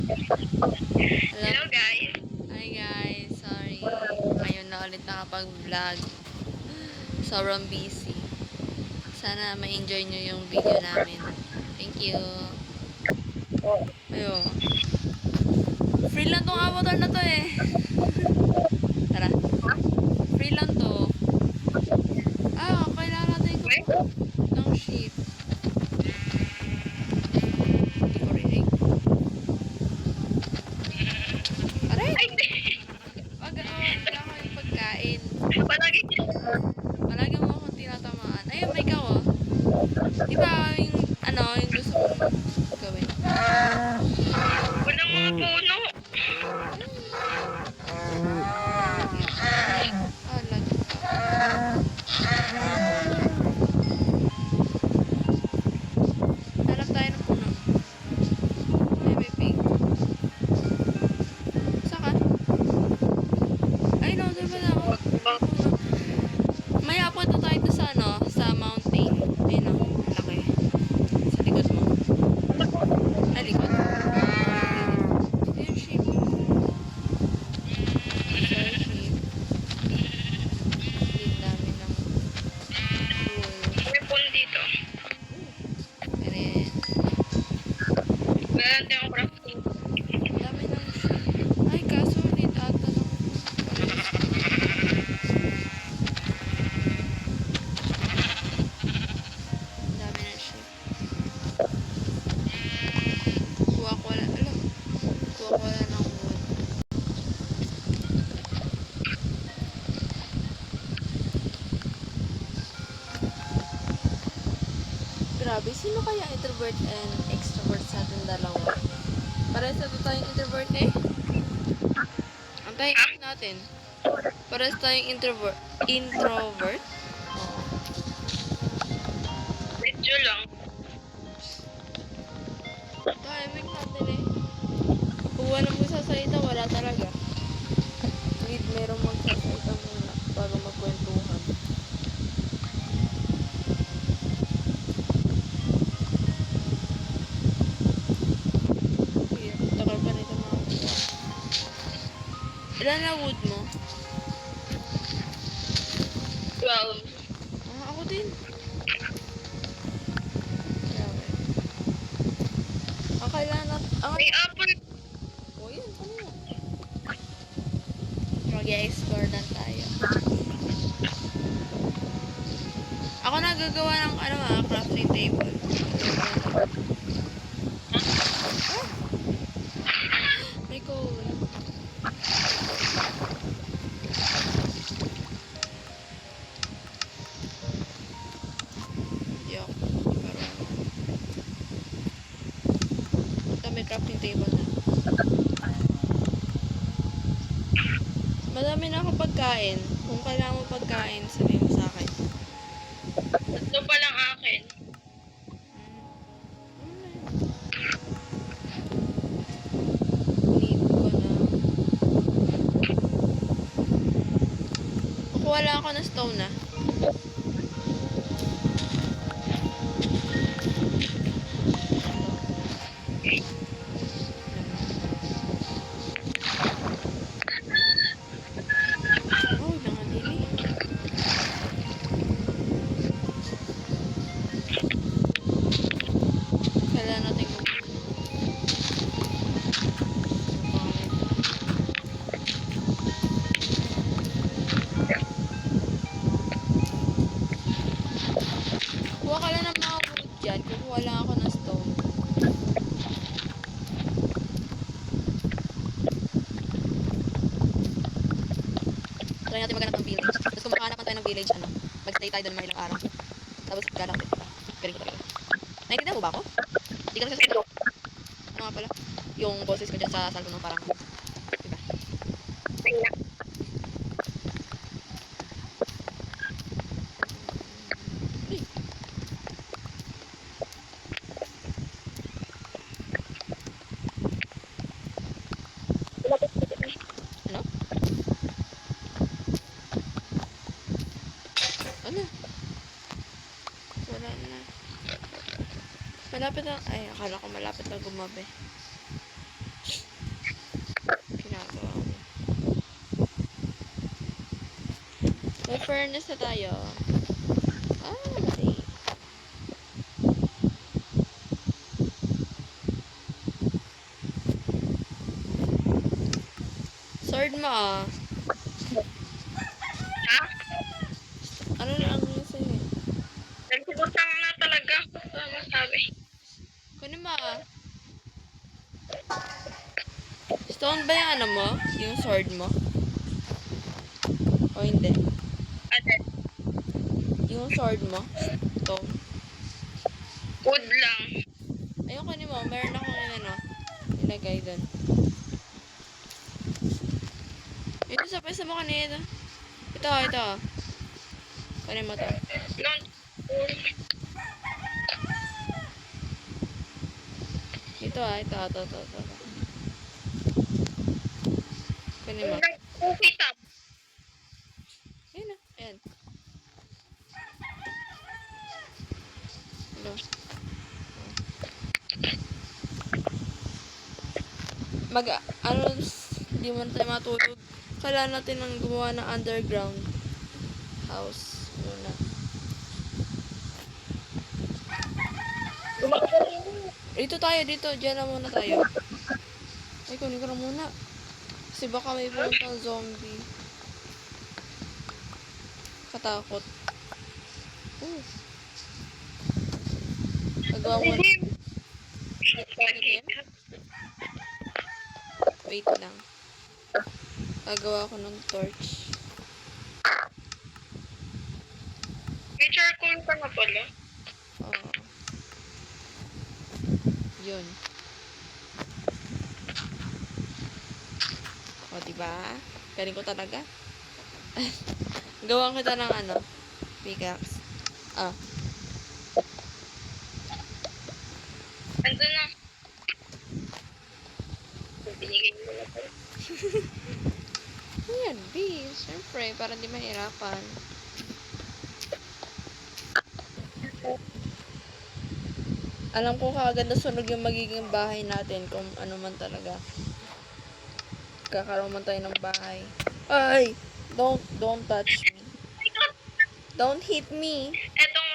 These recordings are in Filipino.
Hello guys. Hi guys, sorry. Ngayon na ulit nakapag-vlog. Sobrang busy. Sana ma-enjoy nyo yung video namin. Thank you. Ayun. Free lang tong avatar na to eh. Tara. Free lang to. Kailangan natin Wait. ng ship. Hindi ko rinig. Aray! Ay, Wala ko yung pagkain. palagi Palagi mo akong tinatamaan. Ayun, may ikaw oh. Di ba yung gusto mong gawin? walang mga puno. Lag pa. Hanap tayo ng puno. Ay, may pig. Saan ka? Ay, no, doon pala ako. Puno. Maya, punta tayo doon sa mountain. Ayun o, laki. Sa likod mo. Ay, likod. Ito yung sheep. Sorry, sheep. Lead namin ng wool. May puno dito. Ganyan. Meron tayong crafting. Dami ng sheep. Ay, kaso ulit ata ng dami ng sheep. Kuha ko wala. Alam. Kuha ko wala ng wood. Grabe, sino kaya introvert and extrovert sa ating dalawa? Parehas na tayong introvert eh. Antayin natin. Parehas tayong introvert. Introvert? Oo. Medyo lang. Timing natin eh. Kung walang magsasalita, wala talaga. Need merong magsasalita muna bago magkwentuhan. Here, takal pa nito mga kuha. Ilan na wood mo? 12. Ako din. Grabe. Ang kailangan natin... May apple. Oh, yun. Ano? Mag-i-explore na tayo. Ako nagagawa ng crafting table. Ah! May coal. Hindi ako. Pero, ito may crafting table na. Madami na ako pagkain. Kung kailangan mo pagkain, sabihin mo sa akin. Tatlo pa lang akin. Need ko na. Kukuha lang ako ng stone na. Oh, nangadili. Kailangan natin kuha ka lang ng mga wood dyan. Kukuha lang ako ng stone. Try natin maghanap ng village. Tapos kung makahanapan tayo ng village, mag-stay tayo doon mga ilang araw. Tapos galang din. Galing ko talaga. Naintindihan mo ba ako? Hindi ka nagsasalita. Ano nga pala? Yung boses ko dyan sa cellphone ng parang, diba? Tingnan. Uy! Ano? Ano? Wala na. Malapit na. Ay, akala ko malapit na gumabi. furnace na tayo. Ay. Sword mo ah. Ha? Ano na ang sa'yo? Nagbutang na talaga. Ano sabi? Kunin mo ah. Stone ba yung ano mo? Yung sword mo? O hindi? Ate, Yung sword mo? Stone. wood lang. Ayun, kunin mo. Meron akong yung ano. Ilagay doon. Ito sa pesa mo kanina. Ito. Kunin mo to. Don't. Ito. Kunin mo. Coffee top. Ayun na. Ayan. Ano? Hindi mo na tayo matulog. Kailangan natin ng gumawa ng underground house muna. Dito. Diyan na muna tayo. Ay, kunin ko na muna. Kasi baka may puntang zombie. Katakot. Nagawa mo na. Wait lang. Gagawa ko ng torch. May charcoal ka na pala. Oo. Yun. O, diba? Galing ko talaga. Gawan kita ng ano? Pickaxe. Ah. Ando na. Binigay mo na pala. Ayan, B. Siyempre, para di mahirapan. Alam ko kaagad na sunog yung magiging bahay natin kung ano man talaga. Kakaroon man tayo ng bahay. Ay! Don't touch me. Don't hit me. Etong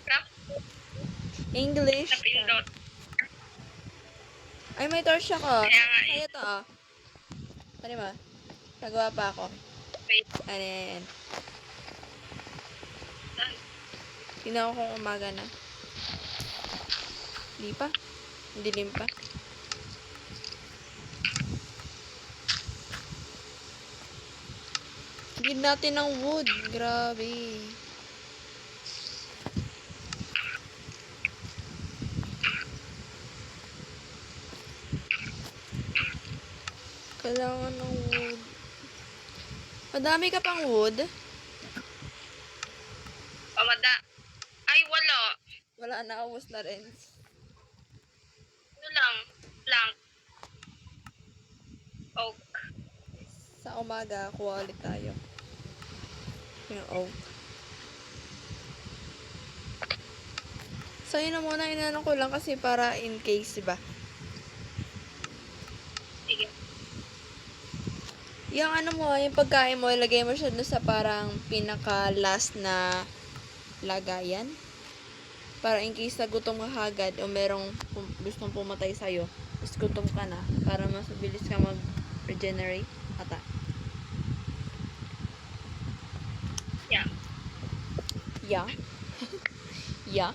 craft English. na pindot. Ay, may torch ako. Kaya nga eh. Kaya to ah. Ano ba? Nagawa pa ako. Wait. Ano yan? Tingnan ko kung umaga na. Hindi pa. Dilim pa. Gid natin ng wood. Grabe. Kailangan ng wood. Madami ka pang wood? Pamada. Ay, wala. Wala na. Ubus na rin. Ano lang. Plank. Oak. Sa umaga, kuha ulit tayo. Yung oak. So, yun na muna. Inano ko lang kasi para in case, diba? Sige. Yung ano mo, yung pagkain mo, ilagay mo siya doon sa parang pinaka-last na lagayan. Para in case na gutom ka agad o merong gustong pumatay sa'yo, mas gutom ka na para mas mabilis ka mag-regenerate. Ata. Yeah. Yeah? Yeah?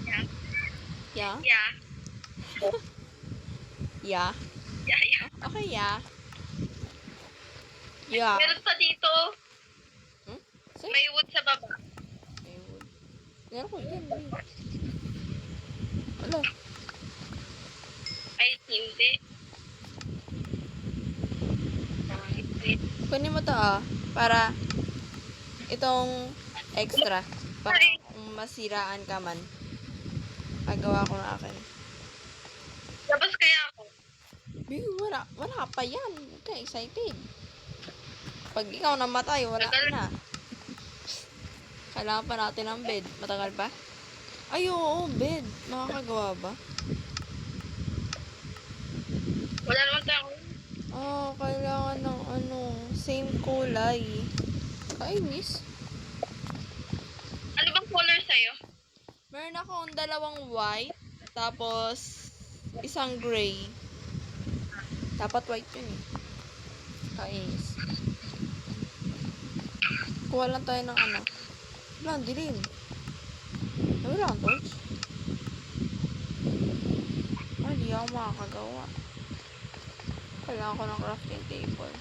Yeah. Yeah? Yeah. Yeah? Yeah, yeah. Okay, yeah. Yeah. Meron pa dito. Hmm? Sa'yo? May wood sa baba. May wood. Meron ko yan, eh. Ano? Ay, hindi. Kunin mo to para itong extra para kung masiraan ka man magawa ko na akin. Labas kaya ako. Wala ka pa yan. Okay, excited. Pag ikaw namatay, wala Tagal. na. Kailangan pa natin ng bed. Matagal pa? Ay, oo, bed. Makakagawa ba? Wala naman tayo. Kailangan ng same kulay. Kainis. Ano bang color sa'yo? Meron akong dalawang white, tapos isang gray. Dapat white yun eh. Kainis. Kuha lang tayo ng ano. Wala, ang dilim. Ay, wala kang torch. Ay, di ako makakagawa. Kailangan ko ng crafting table.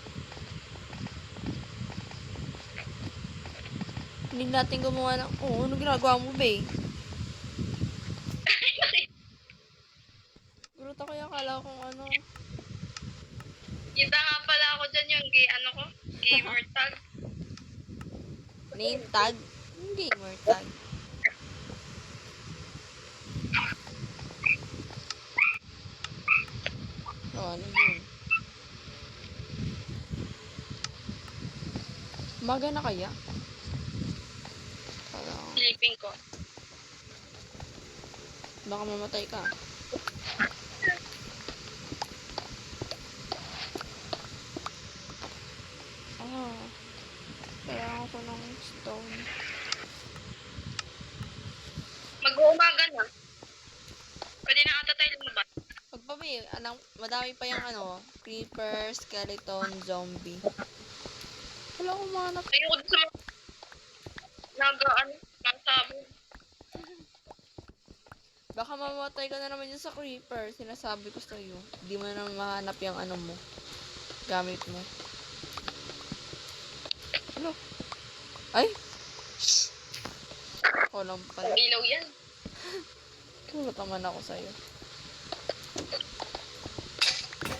Hindi natin gumawa ng... Oo, ano ginagawa mo, be? Gulat ako yung akala kong ano. Kita nga pala ako dyan yung ano ko, gamer tag. Name tag. Gamer tag. Oh, ano yun? Umaga na kaya? Parang... Sleeping ko. Baka mamatay ka. Ah. Kailangan ko ng stone. Mag-uumaga na. Pwede na ata tayo lumabas. Pagpabi, anong, madami pa yung ano, creeper, skeleton, zombie. Wala akong manap. Ayoko dun sa mga nagsabo. Baka mamatay ka na naman yun sa creeper. Sinasabi ko sa'yo. Hindi mo na mahanap yung ano mo. Gamit mo. Ano? Ay! Ako lang pala. Ilaw yan. Tulot naman ako sa'yo.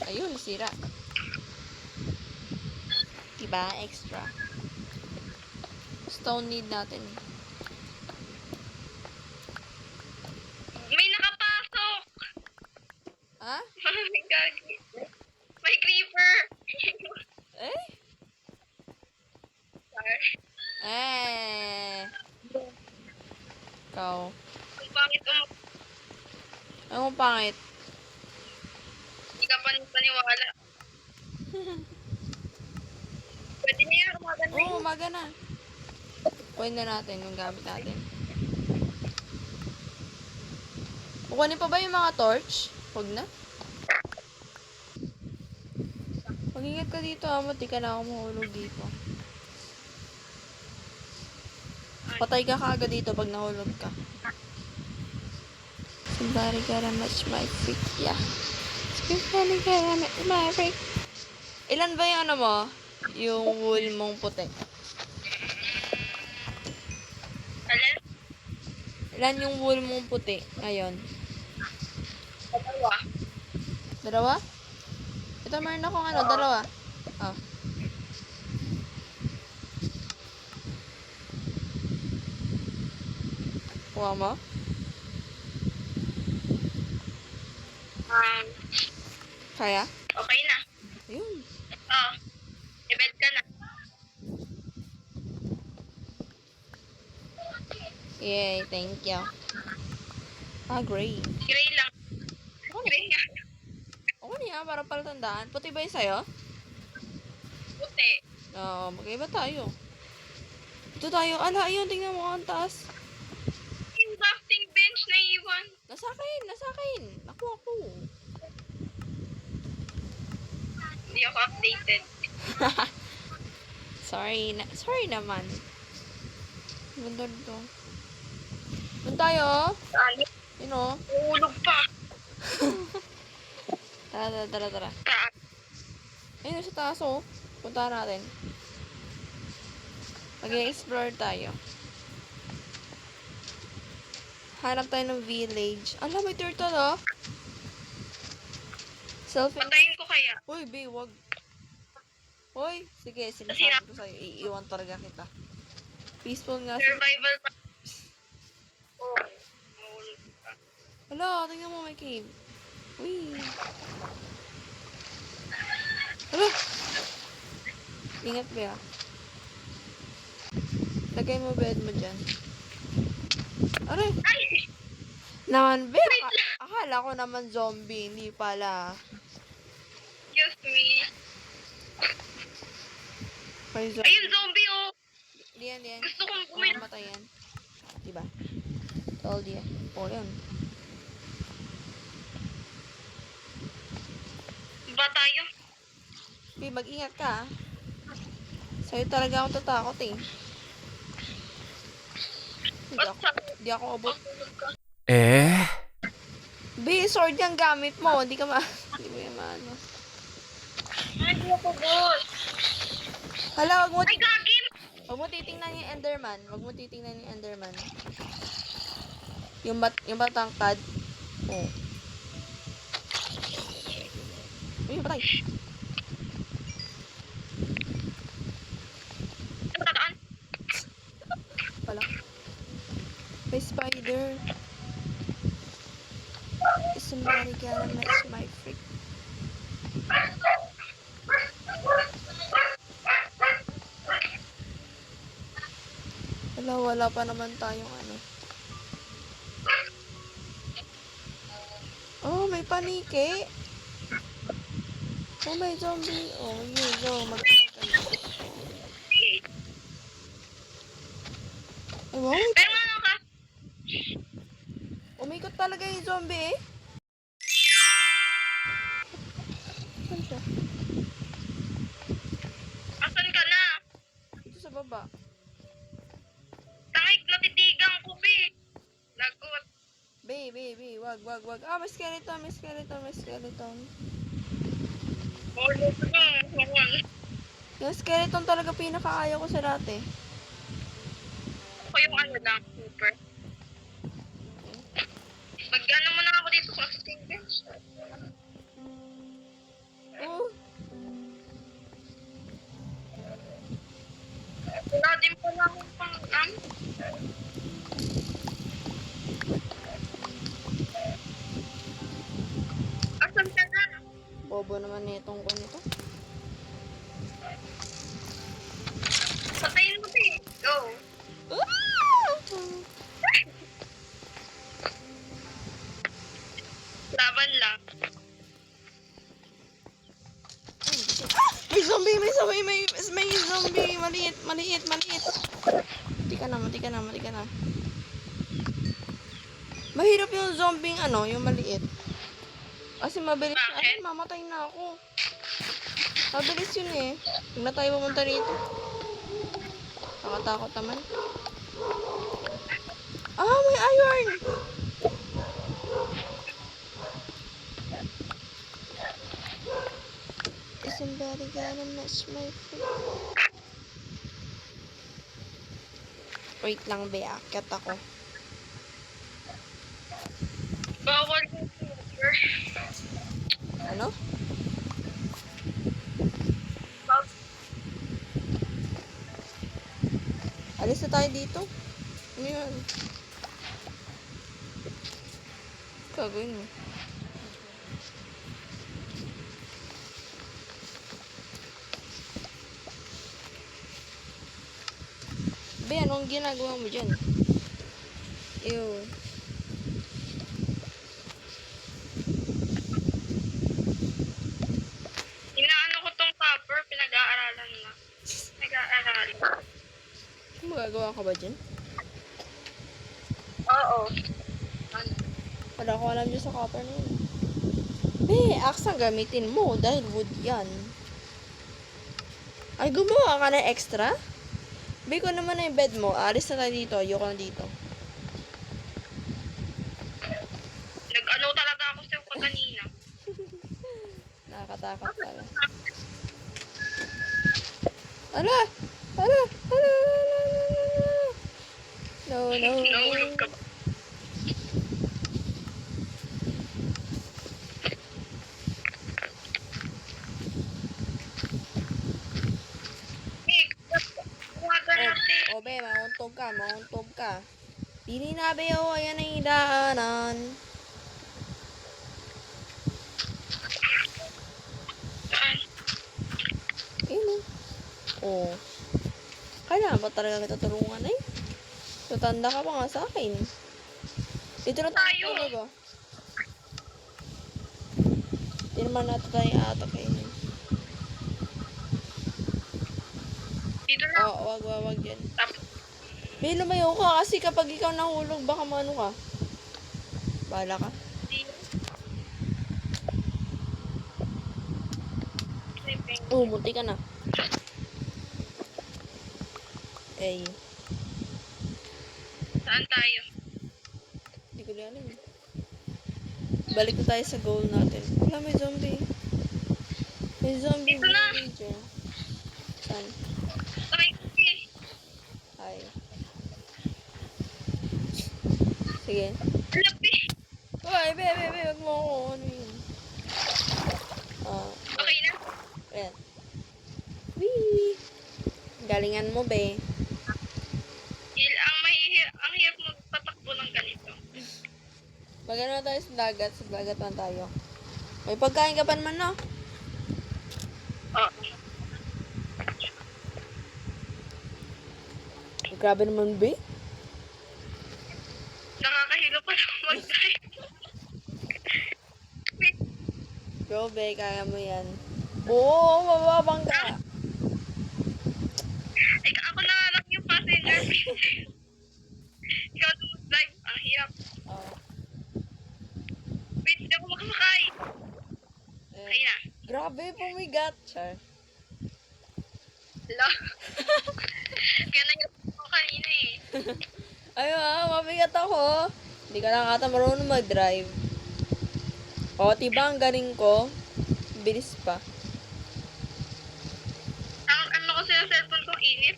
Ayun, sira. Diba? Extra. Stone need natin. May nakapasok! Ha? May gagi. May creeper! Eh? Eh! Ikaw. Ang pangit Ang pangit. Hindi ka paniwala. Pwede na yan, umaga na Oo, umaga na. Kunin na natin yung gamit natin. Kukunin pa ba yung mga torch? Huwag na. Mag-ingat ka dito ha, di ka na ako mahulog dito. Patay ka kaagad dito pag nahulog ka. Somebody gotta match my freak, yeah. Somebody gotta match my freak. Ilan ba yung ano mo? Yung wool mong puti? Alin? Ilan yung wool mong puti ngayon? Dalawa. Dalawa? Ito meron akong ano, dalawa. Ah. Kuha mo? Kaya? Okay na. Ayun. Oo. I-bed ka na. Yay, thank you. Ah, gray. Gray lang. Gray nga. Okay na yan, para palatandaan. Puti ba yung sa'yo? Puti. Oo, magkaiba tayo. Ito tayo. Ala, ayun, tingnan mo ang taas. Yung crafting bench na iwan. Nasa akin, nasa akin. Nakuha ko. Hindi ako updated. Sorry naman. Ganda dito. Doon tayo. Saan? You know. Ulog pa. Tara. Saan? Ayun, sa taas oh. Punta natin. Mag-explore tayo. Hanap tayo ng village. Ala, may turtle oh. Selfie. Patayin ko kaya. Uy, B, wag. Uy, sige, sinasabi ko sa'yo. Iiwan talaga kita. Peaceful nga. Survival pa. Oh. Mahulog pa. Hala, tingnan mo may cave. Uy. Hala. Ingat ba? Lagay mo bed mo dyan. Aray. Ay! Naman, be. Akala ko naman zombie. Hindi pala. Excuse me. May zombie. Ayun, zombie oh. Diyan, diyan. Gusto kong bumili. Mamamatay yan. Diba? Told you. O, yun. Ba tayo? Be, mag-ingat ka, ah. Sa'yo talaga ako tatakot, eh. Hindi ako abot. Be, sword yung gamit mo. Hindi ka hindi mo yung maano. Ay, hindi ako boss. Hala, Ay, gagi! wag mo titingnan yung Enderman. Wag mo titingnan yung Enderman. Yung batangkad. Oh. Uy, patay. Ano tataan? Pala. May spider. Is somebody gonna mess my freak? Wala pa naman tayong ano. Oh, may paniki. Oh, may zombie. Oh, yun, go. Ay, wow. Pero ano ka? Umikot talaga yung zombie, eh. Saan siya? Asan ka na? Dito sa baba. Tangik, natitigang ko, be. Lagot. Be. Wag. Ah, may skeleton. Oh, look mo. Yung skeleton talaga pinakaayaw ko sa dati. Ako yung ano lang, super. Mag-ano mo na ako dito sa crafting bench. Oh, Wala din pala akong pang Asan ka na? bobo naman nitong ko nito. Patayin mo, be. Go. Ah! Laban lang. May zombie. Maliit. Matika na. Mahirap yung zombie yung maliit. Kasi mabilis na. Bakit? Ay, mamatay na ako. Mabilis yun, eh. Huwag na tayo pumunta rito. Nakatakot naman. Ah, may iron! Is somebody gonna mess my foot? Wait lang, be. Akyat ako. Bawal yung super. Ano? Alis na tayo dito. Ano yun? Gagawin mo. Be, anong ginagawa mo dyan? Ew. Inaano ko tong copper, pinag-aaralan na. Nag-aaralan. Magagawa ka ba dyan? Oo. Ano? Wala ko alam dyan sa copper na yun. Be, axe ang gamitin mo dahil wood yan. Ay, gumawa ka na extra? Be, ko naman na yung bed mo. Alis na tayo dito. Ayoko na dito. Nag-ano talaga ako sa'yo kanina. Nakakatakot pala. Ala! No. Nahulog ka ba? Hey, tawagan natin. O, be, mauntog ka. Dili na, be, o. Ayan ang idaanan. Saan? Ayun, o. Kailangan ba talaga kita tulungan, eh? Tutanda ka pa nga sa akin. Dito na tayo tulog, oh. Hindi naman natin tayo atak, eh. Dito na wag yan. Tapos, May lumayo ka kasi kapag ikaw nahulog, baka maano ka. Bahala ka. di. Sleeping. Munti ka na. Eh, Saan tayo? hindi ko na alam. Balik na tayo sa goal natin. Wala, may zombie. May zombie Dito na. villager. Saan? Okay, okay. Ay. Sige. Lapi. Uy, be, wag mo ako. Ano yun? Okay na? Ayan. Wee! Galingan mo, be. Ang hirap magpatakbo ng ganito. Magano tayo sa dagat. Sa dagat man tayo. May pagkain ka pa naman, no? Oh. Grabe naman, be. Nakakahilo pa na mag-drive. Wait, Go, be. Kaya mo yan. Oo, mababang ka. ay, ako na nga lang yung passenger. Ikaw na mag-drive. Ang hirap. Oh. Wait, hindi ako makasakay. Okay na. Grabe, pumigat. Char. Hello? Kaya nangyari ako kanina eh. Ayun, mabigat ako. Hindi ka lang ata marunong mag-drive. O, tiba ang galing ko. Bilis pa. Ang ano kasi yung cellphone ko, init.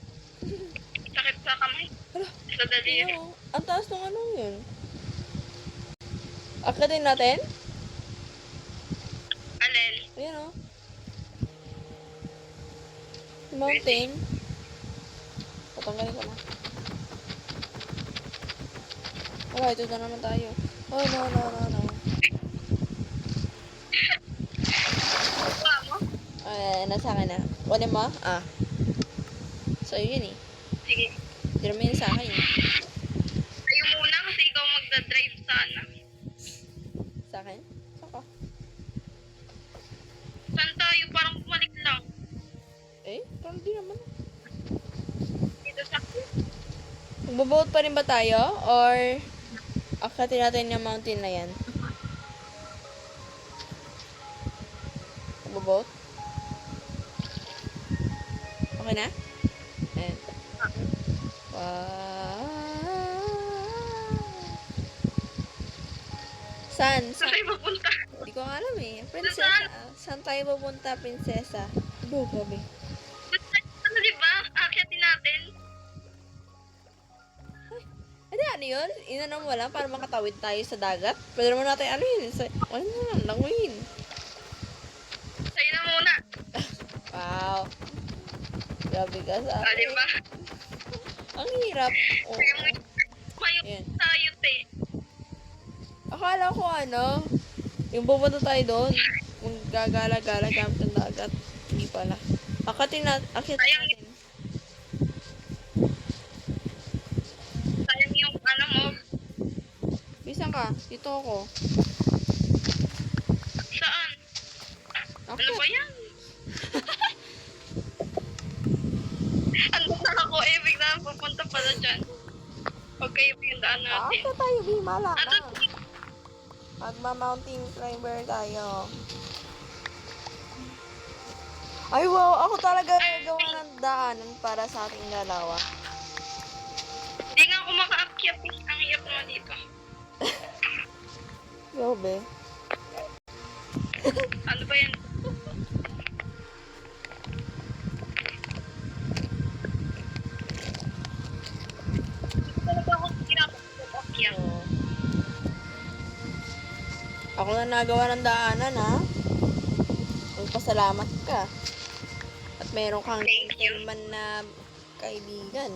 Sakit sa kamay. Hala, Sa daliri. ano? Ang taas ng anong yun? Akitin natin? Alin? Ayan o. Mountain. Patanggalin ko na. Wala, ito na naman tayo. Oh, no. Wala mo? Nasa akin na. Kunin mo? So, yun eh. Sige. Tira mo yun sa akin. Kayo muna kasi ikaw magdadrive sana. Sa akin? Saka. Saan tayo? Parang bumalik lang. Parang di naman. Dito sa... Magbaboat pa rin ba tayo? Or akitin natin yung mountain na yan? Magbaboat? Okay na? Ayan. Saan? Saan tayo mapunta? Hindi ko alam eh. Prinsesa. Saan tayo pupunta, prinsesa? Grabe. Ano diba? Akyatin natin. Ano yun? Inanong mo lang para makatawid tayo sa dagat? Pwede naman natin ano yun? Ano naman? Languin. Sa'yo na muna. Wow. Grabe ka sa Ah, diba? Ang hirap. Oo. Kaya mo kayo Ayan. tayo, te. Akala ko yung pupunta tayo doon. Gagala-gala gamit ng dagat. Hindi pala. Akit natin. Sayang yung ano mo. Bisan ka. Dito ako. Saan? Ako. Ano ba yan? Ano na ako eh, bigla pupunta pala dyan. Okay, yung daan natin. Asa tayo, Bimala Ato, na. Magma-mountain climber tayo. Ay, wow. Ako talaga gagawa ng daanan para sa ating dalawa. hindi nga ako makaakyat eh. Ang hirap naman dito. Grabe. Ano ba yan? Talaga ako kinapag-akyat. Oo. Ako na nagawa ng daanan, ha? Magpasalamat ka. At meron kang Thank you. gentleman na kaibigan.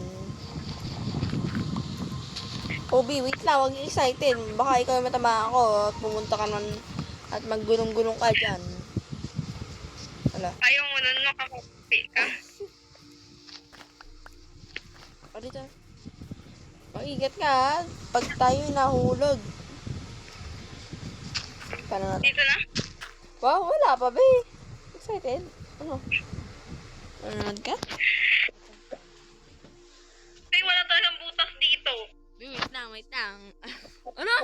Obi, wait lang. Huwag excited. Baka ikaw yung matama ako at pumunta ka nun at maggulong-gulong ka dyan. Wala. Ayaw mo nun makakapi ka. O, dito. Mag-ingat ka, ha? Pag tayo nahulog. Paano natin? Dito na? Wow, wala pa, be. Excited? Ano? Nanonood ka? wait lang. Ano?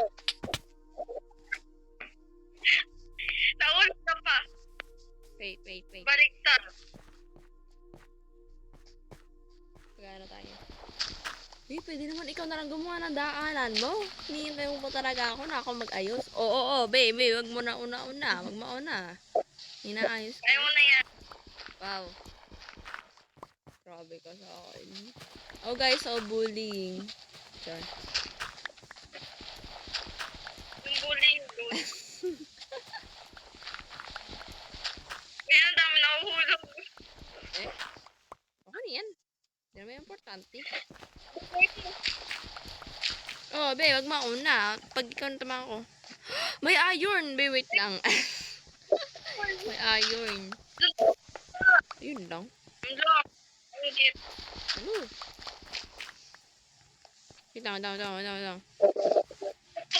Naulog ka pa. Wait. Baliktad. Pagano tayo. Pwede naman ikaw na lang gumawa ng daanan mo. Hinihintay mo pa talaga ako na ako mag-ayos. Oo, baby, wag mo na una-una. Wag mauna. Inaayos Ayaw mo ko. na yan. Wow. Grabe ka sa akin. Oh guys, bullying. Diyan. Yung bullying doon. Kaya ang dami nahuhulog. Eh? Okay na yan. Hindi naman importante. Oh, be, wag mauna. Pag ikaw na ko. May iron! Be, wait lang. May iron. Ayun lang. Ang lang. Ang jeep. Ano? Wait lang.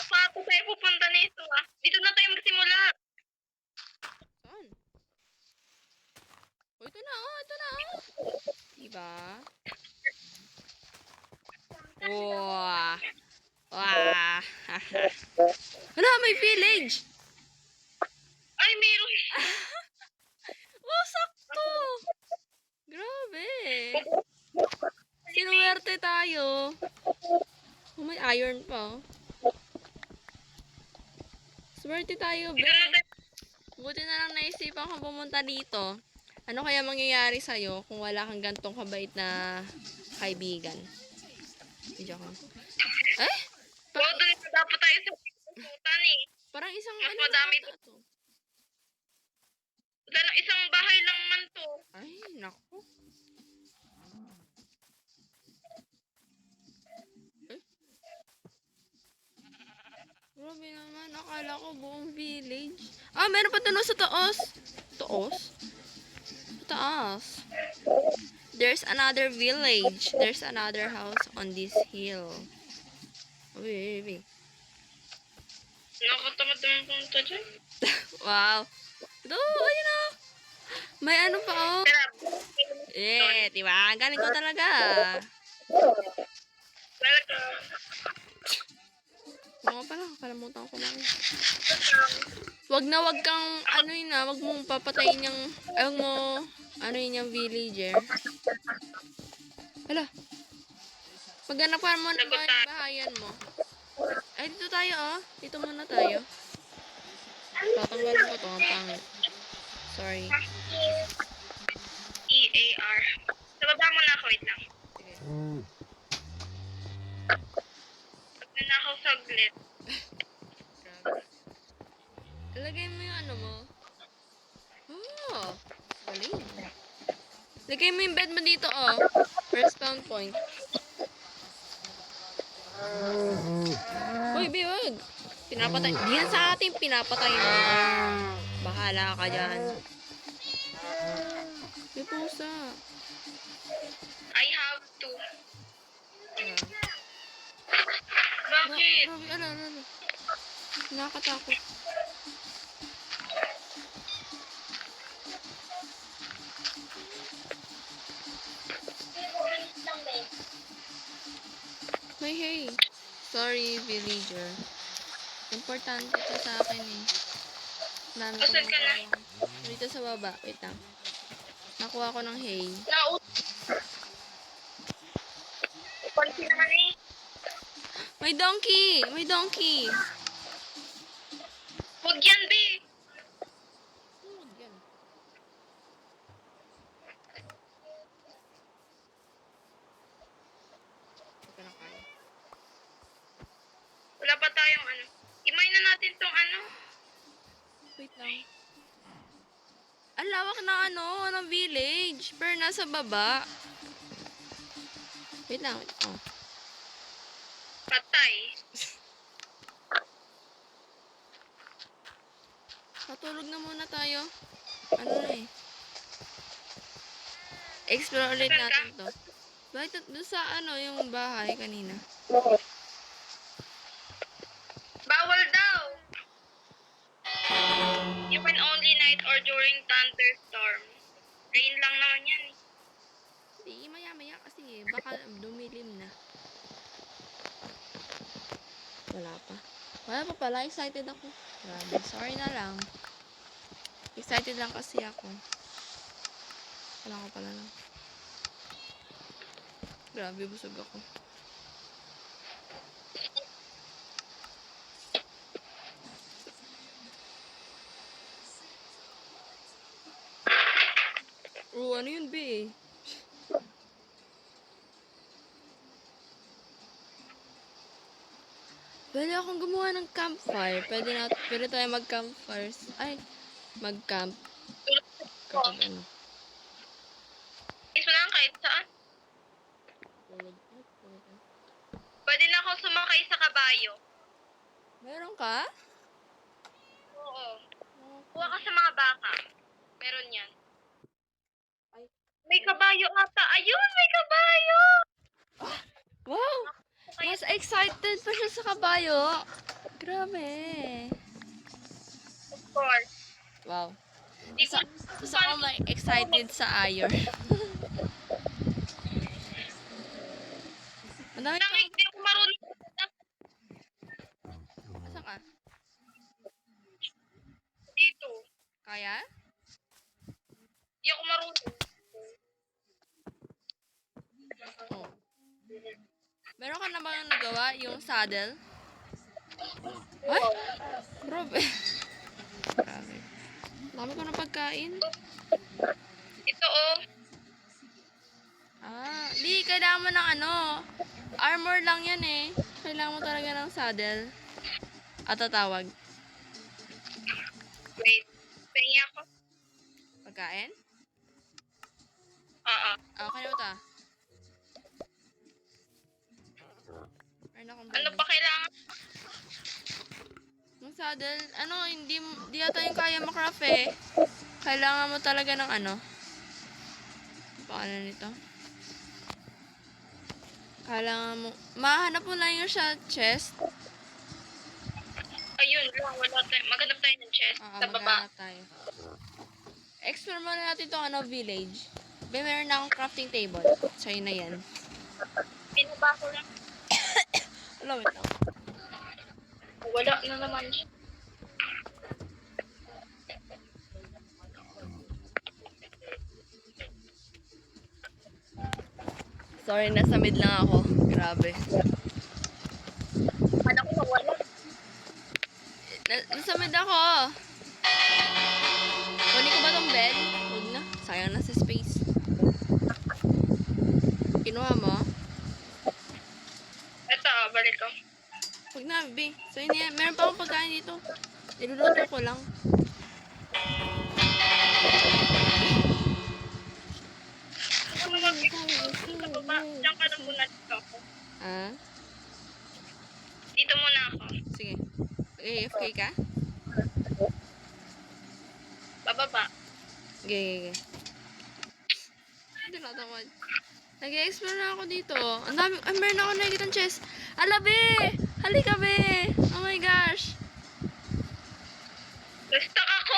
Paano tayo pupunta nito ah? Dito na tayo magsimula. Saan? Oh, ito na. Diba? Wow. Wow. Wala, may village. Ay, meron. Oh, sakto. Grabe. Sinuwerte tayo. Oh, may iron pa. Oh. Swerte tayo, be. Dito na tayo. Buti na lang naisipan kong pumunta dito. Ano kaya mangyayari sa'yo kung wala kang gantong kabait na kaibigan? Medyo ako. Eh? Oo, doon na dapat tayo sa pusutan eh. Parang isang Mas ano madami ata to. Isang bahay lang man to. Ay, naku. Eh? Grabe naman. Akala ko buong village. Ah, meron pa tulo sa taas. Taas? Sa taas. There's another village. There's another house on this hill. Uy. Nakatamad naman pumunta dyan. Wow. Ito, ayun na. May ano pa, oh. Tara. Diba? Ang galing ko talaga. Welcome. Oo pala, kalimutan ko lang. Wag kang, ano yun na, wag mong papatayin yung, wag mo, ano yun yung villager. Hala. Paganapan mo ng bahayan mo. Ay, dito tayo, oh. Dito muna tayo. Tatanggalin ko to, ang pangit. Sorry. EAR. Sa baba mo na ako, wait lang. Sige. Pag na ako saglit. Grabe. Lagay mo yung ano mo. Oh, galing. Lagay mo yung bed mo dito, oh. First spawn point. Uy, biwag. Pinapatay. Di yan sa ating pinapatay mo. Bahala ka dyan. May pusa. I have to. Ah. Bakit? Grabe, ano. Nakakatakot. Hey. Sorry, villager. Importante to sa akin eh. Dami ko Asan ka na? Dito sa baba. Wait lang. Nakuha ko ng hay. Pansin naman eh. May donkey! Huwag yan, be. Huwag yan. Ito na kaya. Wala pa tayong ano. Imay na natin tong ano. Wait lang. Ang lawak na ng village. Pero nasa baba. Wait lang. Oh. Patay. Patulog na muna tayo. Ano na eh. Explore ulit natin to. Bakit doon sa yung bahay kanina? Bawal daw. You can only night or during thunderstorm. Rain lang naman yan eh. Hindi, maya kasi baka dumilim na. Wala pa. Wala pa pala. Excited ako. Grabe. Sorry na lang. Excited lang kasi ako. Wala ko pala lang. Grabe, busog ako. Oh, ano yun, be? Pwede akong gumawa ng campfire. Pwede tayo mag-campfire. Ay, mag-camp. Kapag ano. Guys, wala kang kahit saan. Pwede na ako sumakay sa kabayo. Meron ka? Oo. Kuha ka sa mga baka. Meron yan. May kabayo ata. Ayun, may kabayo! Wow! Mas excited pa siya sa kabayo. Grabe. Of course. Wow. Di ko Mas ako may excited sa ayor. Madami lang, pa. hindi ako marunong. Asa ka? Dito. Kaya? Hindi ako marunong. Oh. Meron ka na bang nagawa yung saddle? Ay! Grabe. Grabe. Dami ko na pagkain. Ito oh. Ah, di, kailangan mo ng ano. Armor lang yan eh. Kailangan mo talaga ng saddle. At tatawag. Wait. Pahingi ako. Pagkain? Oo. Okay na ta. Meron akong Ano bago. pa kailangan? Yung saddle, ano, hindi yata yung kaya makraft eh. Kailangan mo talaga ng ano. Paano nito? Kailangan mo, mahanap mo lang yung sa chest. Ayun lang. Wala tayo. Maghanap tayo ng chest. Oo, Sa baba. maghanap tayo. Explore muna natin itong ano, village. Meron na akong crafting table. Sa'yo na yan. Binaba ko lang. Alam mo ito. Wala na naman siya. Sorry, nasa mid lang ako. Grabe. Kala ko nawala. Nasa mid ako. Kunin ko ba tong bed? Huwag na. Sayang na sa space. Kinuha mo? Ito, balik ko. Huwag na, B. So, yun yan. Meron pa akong pagkain dito. Niluluto ko lang. Ano mag-explore sa baba? Diyan ka na muna dito ako. Ah? Dito muna ako. Sige. AFK ka? Bababa. Sige. Hindi natawad. Nag-explore na ako dito. Ang dami. Ay, meron ako nakikita ng chest. Ala, be! Halika, be! Oh my gosh. Stuck ako.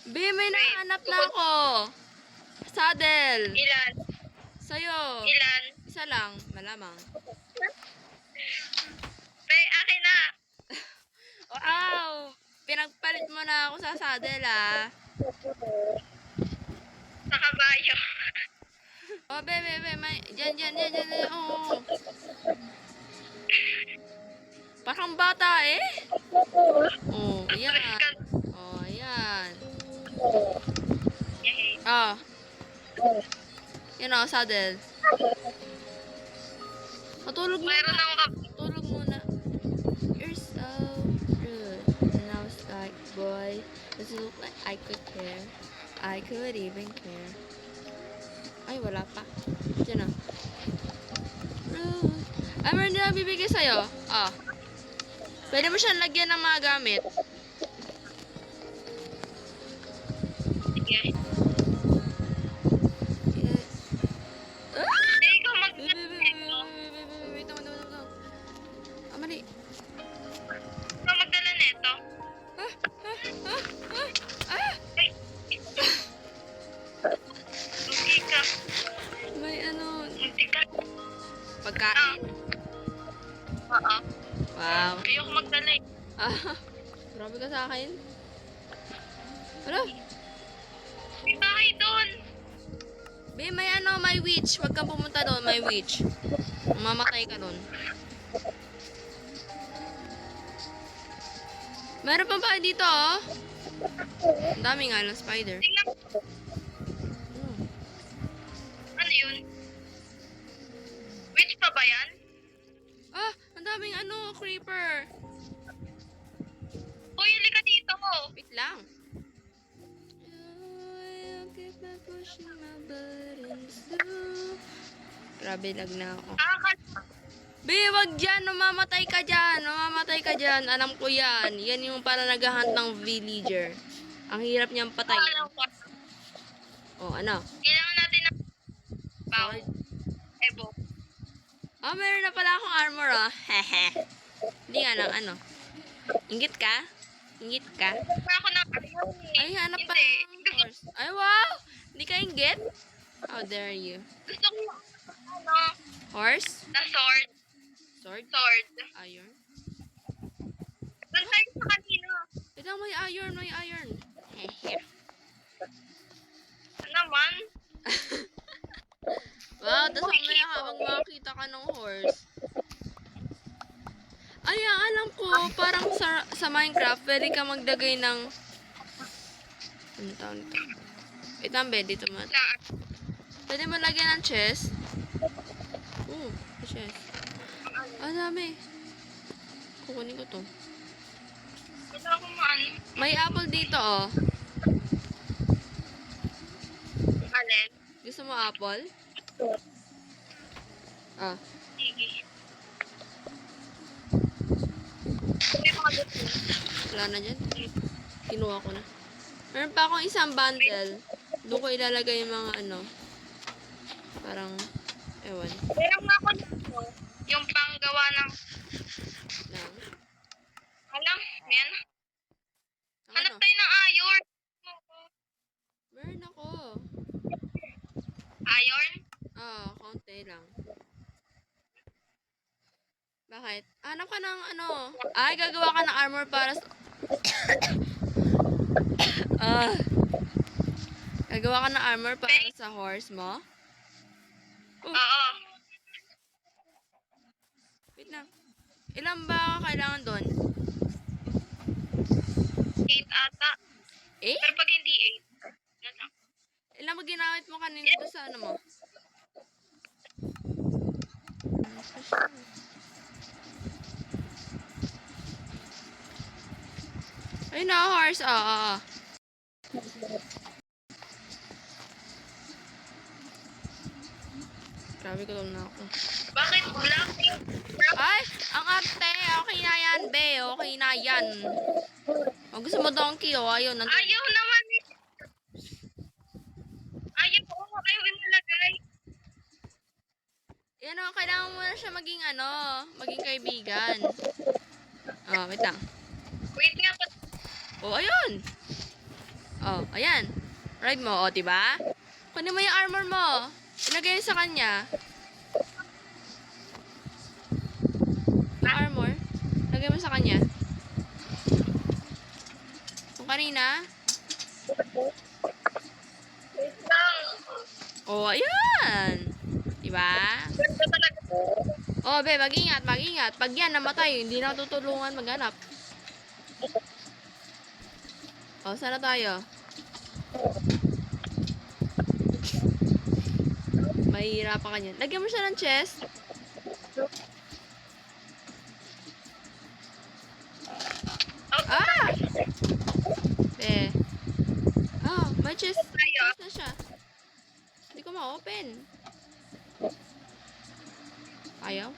Be, may nahanap na ako. Saddle. Ilan? Sa'yo. Ilan? Isa lang. Malamang. May akin na. Wow! Pinagpalit mo na ako sa saddle, ah. Sa kabayo. Oh, be. Diyan. Oh. Parang bata, eh. Oh, ayan. Oh, ayan. Yay. Ah. Yan o, saddle. Matulog muna. Meron ako Tulog muna. You're so rude. And I was like, boy, does it look like I could care? I could even care. Ay, wala pa. Diyan o. Rude. Ay, meron din ang bibigay sa'yo. Ah. Pwede mo siyang lagyan ng mga gamit. Sige. Yes. Ah! Hindi, ikaw Wait, tama. Ah, mali. magdala nito. Ah! Ay. Munti ka. May ano, Munti ka. pagkain. Ah, grabe ka sa akin. Ano? May bahay doon. Be, may ano, may witch. Huwag kang pumunta doon, may witch. Mamatay ka doon. Meron pa ba dito, oh? Ang dami nga lang spider. Tingnan ko. Hmm. Ano yun? Witch pa ba yan? Ah, ang daming ano, creeper. Uy, halika dito. Wait lang. I'll keep on pushing my buttons through. Grabe, lag na ako. Be, wag dyan. Mamamatay ka dyan. Mamamatay ka dyan. Alam ko yan. Yan yung para naghahunt ng villager. Ang hirap niyang patayin. Alam ko. Oh, ano? Kailangan natin ng bow. Sword. Ebo. Oh, meron na pala akong armor, oh. Hehe. Hindi nga lang, ano. Ingit ka? Ingit ka? Pa ako ng ayaw eh. Ay, hanap pa Hindi. ng horse. Ay, wow! Hindi ka inggit? How dare you? Gusto ko ano, Horse? na sword. Sword? Sword. Iron? Doon tayo sa kanina. Ito, may iron, may iron. Hehe. Ano naman? Wow, tapos mamaya habang makakita ka ng horse. Ay, ang alam ko, parang sa Minecraft, pwede ka magdagay ng... Ano tawag nito? Itambe, dito man. Na, Pwede mo lagyan ng chest. Chest. Ang dami. Kukunin ko to. wala akong maano. May apple dito, oh. Alin? Gusto mo apple? Ah. Sige. May mga dito. Wala na dyan. Kinuha ko na. Meron pa akong isang bundle. Doon ko ilalagay yung mga ano. Parang, ewan. Meron nga ako dito. Yung panggawa ng, Lang. alam, yan. Hanap Ano? tayo ng iron. Meron ako. Iron? Ah, konti lang. Bakit? Hanap ka ng ano. Ay, gagawa ka ng armor para sa... ah. Gagawa ka ng armor para sa horse mo? Oo. Wait lang. Ilan ba kailangan doon? 8 ata. Eh? Pero pag hindi 8, yan lang. Ilan ba ginamit mo kanina doon sa ano mo? Ayun na, horse. Oo. Grabe ko lang na ako. Bakit black? Ay! Ang arte! Okay na yan, be. Okay na yan. Oh, gusto mo donkey, oh. Ayun, nandun. Ayaw naman eh. Ayaw ko. Ayaw imalagay. Yan, oh. Kailangan mo na siya maging, ano, maging kaibigan. Oh, wait lang. Wait nga pa. Oh, ayun. Oh, ayan. Ride mo, oh, diba? Kunin mo yung armor mo. Ilagay sa kanya. Yung armor. Lagay mo sa kanya. Kung kanina. Wait lang. Oh, ayan. Diba? Ganda talaga. Oh, be, mag-ingat, mag-ingat. Pag yan namatay, hindi na tutulungan maghanap. Oh, sana tayo. Mahihirapan ka niyan. Lagyan mo siya ng chest. Ah! Be. Ah, may chest. May chest na siya. Hindi ko ma-open. Ayaw?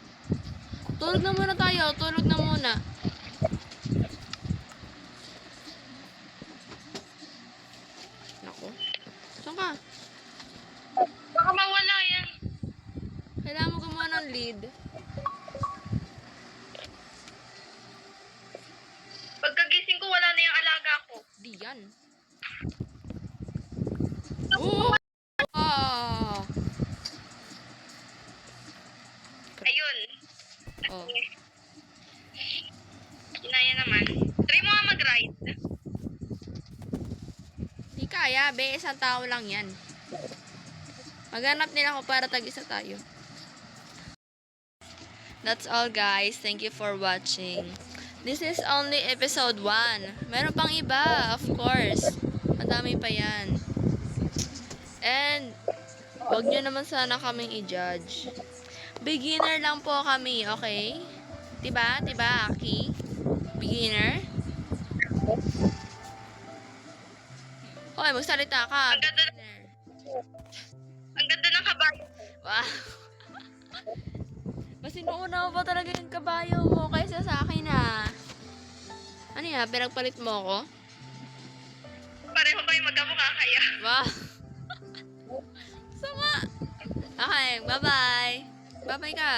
Tulog na muna tayo. Tulog na muna. Naku. Saan ka? Baka mawala yan. Kailangan mo gumawa ng lead. Pagkagising ko, wala na yung alaga ko. Di yan. Oh! Ah! Ayun. Oh. Inaya naman. kaya, be? Isang tao lang yan. Maghanap nila ako para tag-isa tayo. That's all, guys. Thank you for watching. This is only episode 1. Meron pang iba, of course. Madami pa yan. And, wag nyo naman sana kaming i-judge. Beginner lang po kami, okay? Diba? Diba, Aki? Beginner? Okay, magsalita ka. Ang ganda, Beginner. ang ganda ng kabayo. Wow. Mas inuuna mo pa talaga yung kabayo mo kaysa sa akin, ah. Ano yan? Pinagpalit mo ako? Pareho kayo magkamukha kaya. Wow. Sama. Okay, bye-bye. Bye-bye ka.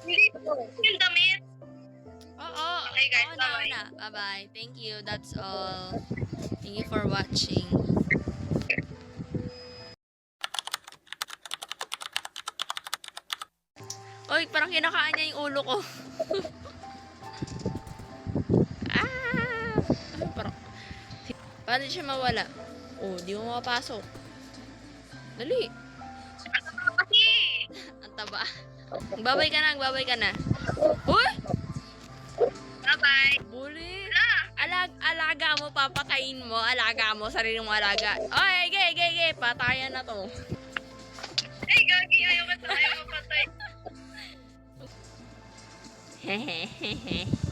Hindi po. Yung damit. Oo. Okay, guys, Oo na, bye-bye. oo na. Bye-bye. Thank you. That's all. Thank you for watching. Oy, parang kinakain niya yung ulo ko. Ah! Parang... Paano siya mawala? Oh, di mo mapasok. Dali. Ano kasi? Ang taba. Magbabay ka na, magbabay ka na. Uy! Bye-bye. Bully. Alaga mo, papakain mo. Alaga mo, sarili mong alaga. Oy, gay. Patayan na to. Ay, gagi. Ayaw ka sa ayaw mapatay. Hehehehe.